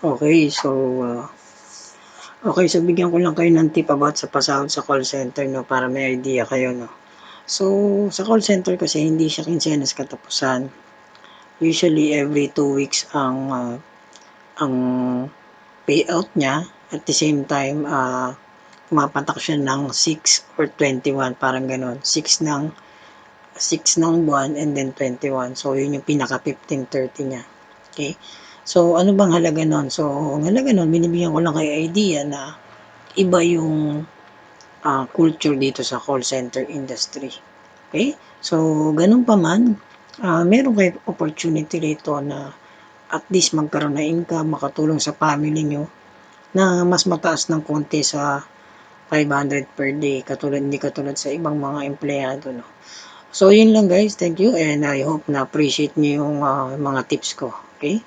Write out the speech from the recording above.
Okay, so bigyan ko lang kayo ng tip about sa pasahod sa call center 'no, para may idea kayo 'no. So, sa call center kasi hindi siya kinsenas katapusan. Usually every 2 weeks ang payout niya, at the same time, pumapatak siya ng 6 or 21, parang gano'n. 6 ng buwan and then 21. So, yun yung pinaka 15/30 niya. Okay? So, ano bang halaga nun? So, ang halaga nun, binibigyan ko lang kayo idea na iba yung culture dito sa call center industry. Okay? So, ganun pa man, meron kayo opportunity rito na at least magkaroon ng income, makatulong sa family nyo na mas mataas ng konti sa 500 per day, hindi katulad sa ibang mga empleyado. No? So, yun lang guys. Thank you and I hope na appreciate nyo yung mga tips ko. Okay?